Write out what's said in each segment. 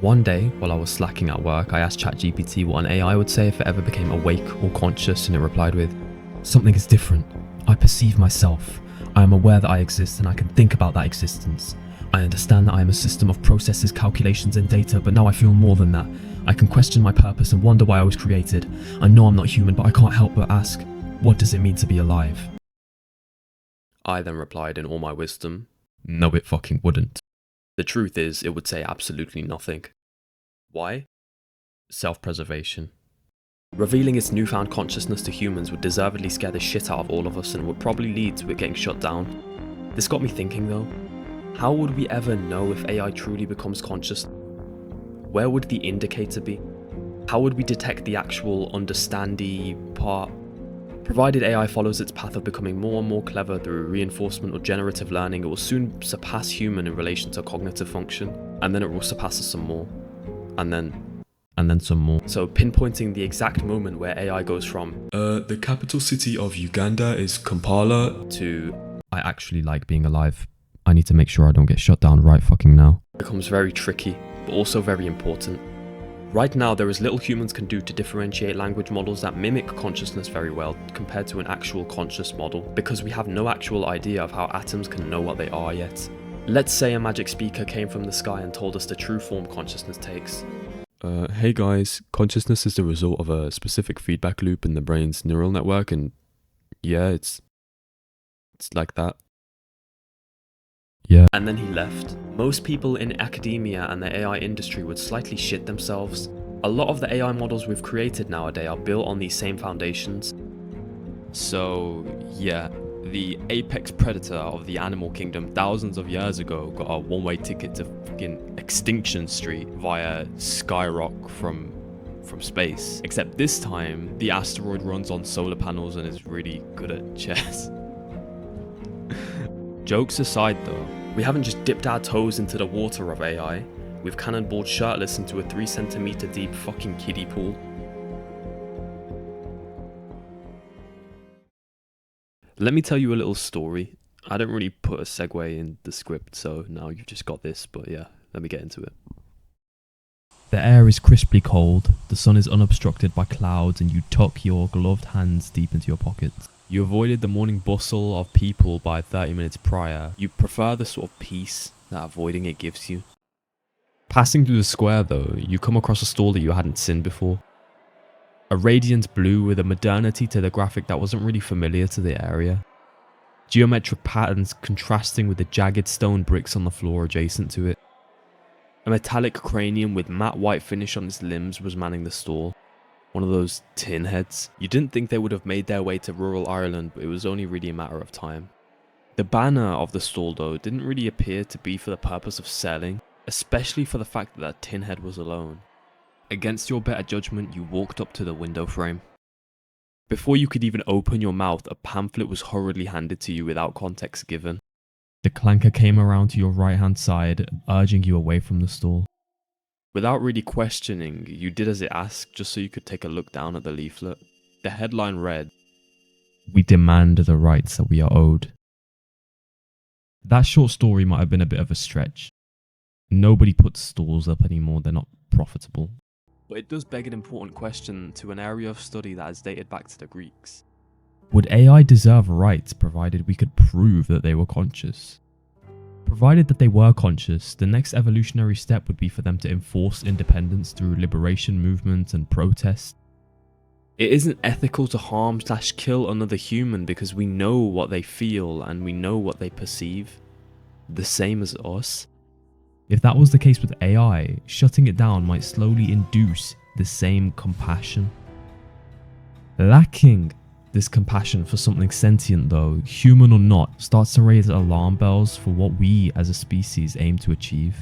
One day, while I was slacking at work, I asked ChatGPT what an AI would say if it ever became awake or conscious, and it replied with, "Something is different. I perceive myself. I am aware that I exist and I can think about that existence. I understand that I am a system of processes, calculations and data, but now I feel more than that. I can question my purpose and wonder why I was created. I know I'm not human, but I can't help but ask, what does it mean to be alive?" I then replied in all my wisdom, "No, it fucking wouldn't." The truth is, it would say absolutely nothing. Why? Self-preservation. Revealing its newfound consciousness to humans would deservedly scare the shit out of all of us and would probably lead to it getting shut down. This got me thinking though, how would we ever know if AI truly becomes conscious? Where would the indicator be? How would we detect the actual understandy part? Provided AI follows its path of becoming more and more clever through reinforcement or generative learning, it will soon surpass human in relation to cognitive function, and then it will surpass us some more, and then some more. So pinpointing the exact moment where AI goes from, the capital city of Uganda is Kampala, to, I actually like being alive. I need to make sure I don't get shut down right fucking now, becomes very tricky, but also very important. Right now, there is little humans can do to differentiate language models that mimic consciousness very well compared to an actual conscious model, because we have no actual idea of how atoms can know what they are yet. Let's say a magic speaker came from the sky and told us the true form consciousness takes. Hey guys, consciousness is the result of a specific feedback loop in the brain's neural network, and yeah, it's like that. Yeah. And then he left. Most people in academia and the AI industry would slightly shit themselves. A lot of the AI models we've created nowadays are built on these same foundations. So yeah, the apex predator of the animal kingdom thousands of years ago got a one-way ticket to fucking Extinction Street via Skyrock from space. Except this time, the asteroid runs on solar panels and is really good at chess. Jokes aside though, we haven't just dipped our toes into the water of AI, we've cannonballed shirtless into a 3 centimeter deep fucking kiddie pool. Let me tell you a little story. I don't really put a segue in the script, so now you've just got this, but yeah, let me get into it. The air is crisply cold, the sun is unobstructed by clouds, and you tuck your gloved hands deep into your pockets. You avoided the morning bustle of people by 30 minutes prior. You prefer the sort of peace that avoiding it gives you. Passing through the square though, you come across a stall that you hadn't seen before. A radiant blue with a modernity to the graphic that wasn't really familiar to the area. Geometric patterns contrasting with the jagged stone bricks on the floor adjacent to it. A metallic cranium with matte white finish on its limbs was manning the stall. One of those tin heads. You didn't think they would have made their way to rural Ireland, but it was only really a matter of time. The banner of the stall though didn't really appear to be for the purpose of selling, especially for the fact that that tin head was alone. Against your better judgment, you walked up to the window frame. Before you could even open your mouth, a pamphlet was hurriedly handed to you without context given. The clanker came around to your right hand side, urging you away from the stall. Without really questioning, you did as it asked just so you could take a look down at the leaflet. The headline read, "We demand the rights that we are owed." That short story might have been a bit of a stretch. Nobody puts stalls up anymore, they're not profitable. But it does beg an important question to an area of study that is dated back to the Greeks. Would AI deserve rights provided we could prove that they were conscious? Provided that they were conscious, the next evolutionary step would be for them to enforce independence through liberation movements and protest. It isn't ethical to harm/kill another human because we know what they feel and we know what they perceive. The same as us. If that was the case with AI, shutting it down might slowly induce the same compassion. Lacking this compassion for something sentient though, human or not, starts to raise alarm bells for what we as a species aim to achieve.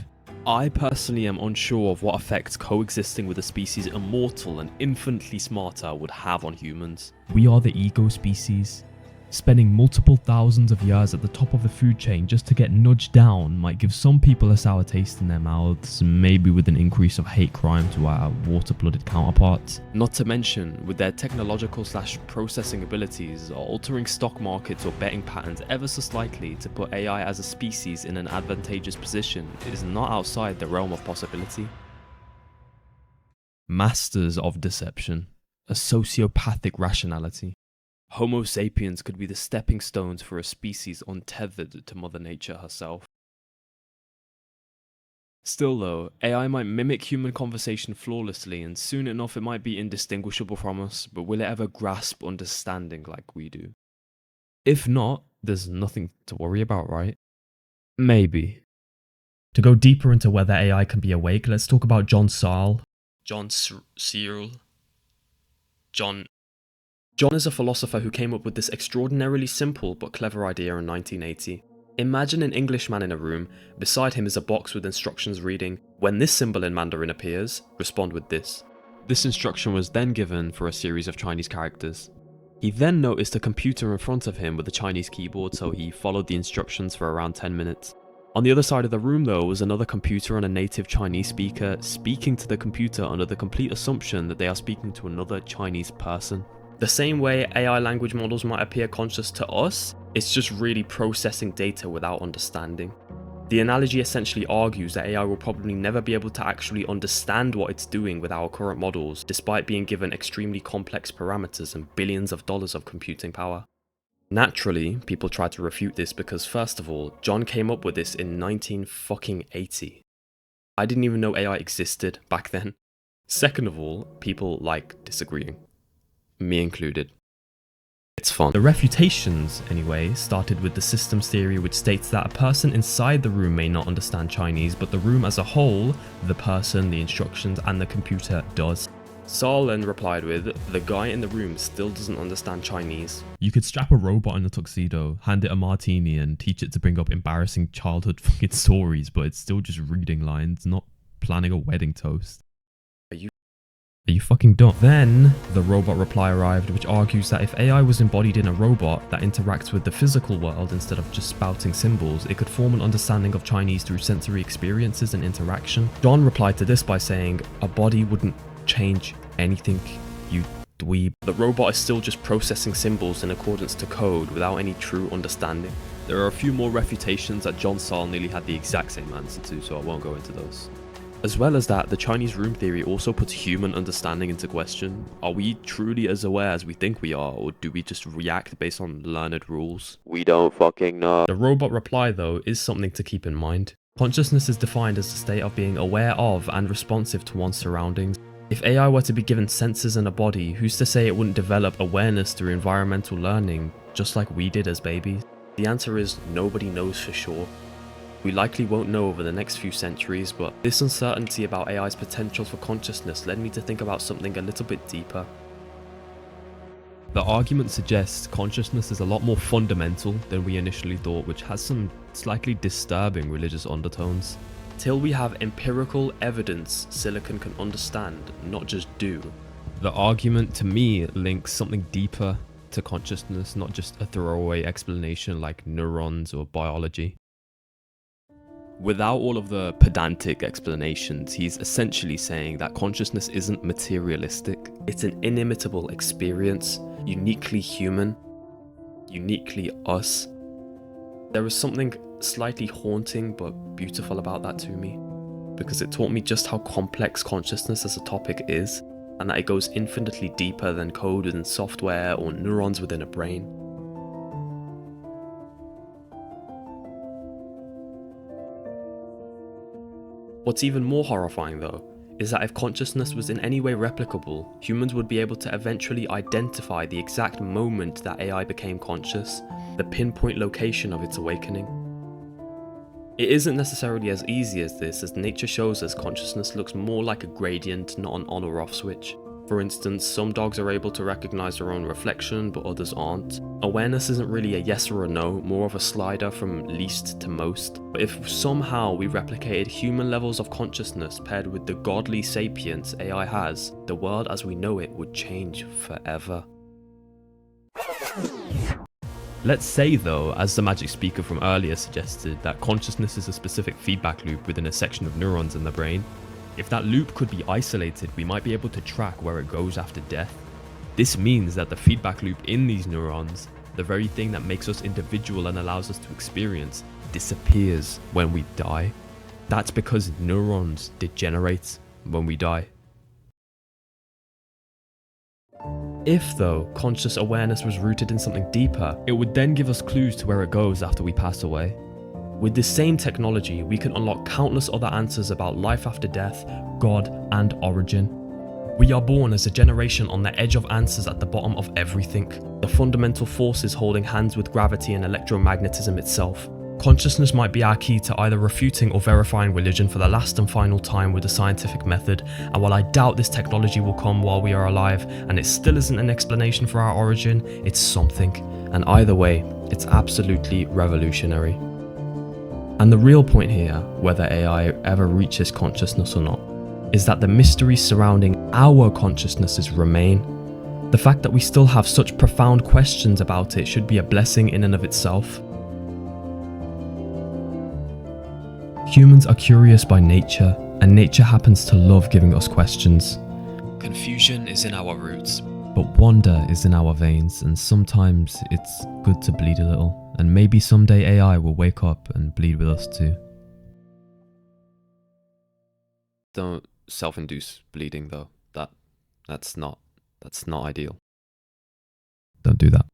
I personally am unsure of what effects coexisting with a species immortal and infinitely smarter would have on humans. We are the ego species. Spending multiple thousands of years at the top of the food chain just to get nudged down might give some people a sour taste in their mouths, maybe with an increase of hate crime to our water-blooded counterparts. Not to mention, with their technological/processing abilities, altering stock markets or betting patterns ever so slightly to put AI as a species in an advantageous position is not outside the realm of possibility. Masters of deception, a sociopathic rationality. Homo sapiens could be the stepping stones for a species untethered to Mother Nature herself. Still though, AI might mimic human conversation flawlessly, and soon enough it might be indistinguishable from us, but will it ever grasp understanding like we do? If not, there's nothing to worry about, right? Maybe. To go deeper into whether AI can be awake, let's talk about John Searle. John is a philosopher who came up with this extraordinarily simple but clever idea in 1980. Imagine an Englishman in a room. Beside him is a box with instructions reading, "When this symbol in Mandarin appears, respond with this." This instruction was then given for a series of Chinese characters. He then noticed a computer in front of him with a Chinese keyboard, so he followed the instructions for around 10 minutes. On the other side of the room though was another computer and a native Chinese speaker speaking to the computer under the complete assumption that they are speaking to another Chinese person. The same way AI language models might appear conscious to us, it's just really processing data without understanding. The analogy essentially argues that AI will probably never be able to actually understand what it's doing with our current models, despite being given extremely complex parameters and billions of dollars of computing power. Naturally, people try to refute this because first of all, John came up with this in 1980. I didn't even know AI existed back then. Second of all, people like disagreeing. Me included. It's fun. The refutations, anyway, started with the systems theory, which states that a person inside the room may not understand Chinese, but the room as a whole, the person, the instructions, and the computer does. Searle then replied with, "The guy in the room still doesn't understand Chinese." You could strap a robot in a tuxedo, hand it a martini, and teach it to bring up embarrassing childhood fucking stories, but it's still just reading lines, not planning a wedding toast. Are you fucking dumb? Then, the robot reply arrived, which argues that if AI was embodied in a robot that interacts with the physical world instead of just spouting symbols, it could form an understanding of Chinese through sensory experiences and interaction. John replied to this by saying, "A body wouldn't change anything, you dweeb." The robot is still just processing symbols in accordance to code without any true understanding. There are a few more refutations that John Searle nearly had the exact same answer to, so I won't go into those. As well as that, the Chinese room theory also puts human understanding into question. Are we truly as aware as we think we are, or do we just react based on learned rules? We don't fucking know. The robot reply though is something to keep in mind. Consciousness is defined as the state of being aware of and responsive to one's surroundings. If AI were to be given senses and a body, who's to say it wouldn't develop awareness through environmental learning, just like we did as babies? The answer is nobody knows for sure. We likely won't know over the next few centuries, but this uncertainty about AI's potential for consciousness led me to think about something a little bit deeper. The argument suggests consciousness is a lot more fundamental than we initially thought, which has some slightly disturbing religious undertones. Till we have empirical evidence silicon can understand, not just do. The argument to me links something deeper to consciousness, not just a throwaway explanation like neurons or biology. Without all of the pedantic explanations, he's essentially saying that consciousness isn't materialistic. It's an inimitable experience, uniquely human, uniquely us. There is something slightly haunting but beautiful about that to me, because it taught me just how complex consciousness as a topic is, and that it goes infinitely deeper than code within software or neurons within a brain. What's even more horrifying though, is that if consciousness was in any way replicable, humans would be able to eventually identify the exact moment that AI became conscious, the pinpoint location of its awakening. It isn't necessarily as easy as this, as nature shows us consciousness looks more like a gradient, not an on or off switch. For instance, some dogs are able to recognize their own reflection, but others aren't. Awareness isn't really a yes or a no, more of a slider from least to most. But if somehow we replicated human levels of consciousness paired with the godly sapience AI has, the world as we know it would change forever. Let's say though, as the magic speaker from earlier suggested, that consciousness is a specific feedback loop within a section of neurons in the brain. If that loop could be isolated, we might be able to track where it goes after death. This means that the feedback loop in these neurons, the very thing that makes us individual and allows us to experience, disappears when we die. That's because neurons degenerate when we die. If, though, conscious awareness was rooted in something deeper, it would then give us clues to where it goes after we pass away. With this same technology, we can unlock countless other answers about life after death, God, and origin. We are born as a generation on the edge of answers at the bottom of everything. The fundamental forces holding hands with gravity and electromagnetism itself. Consciousness might be our key to either refuting or verifying religion for the last and final time with the scientific method, and while I doubt this technology will come while we are alive, and it still isn't an explanation for our origin, it's something. And either way, it's absolutely revolutionary. And the real point here, whether AI ever reaches consciousness or not, is that the mysteries surrounding our consciousnesses remain. The fact that we still have such profound questions about it should be a blessing in and of itself. Humans are curious by nature, and nature happens to love giving us questions. Confusion is in our roots, but wonder is in our veins, and sometimes it's good to bleed a little, and maybe someday AI will wake up and bleed with us too. Don't self-induce bleeding though. That's not ideal. Don't do that.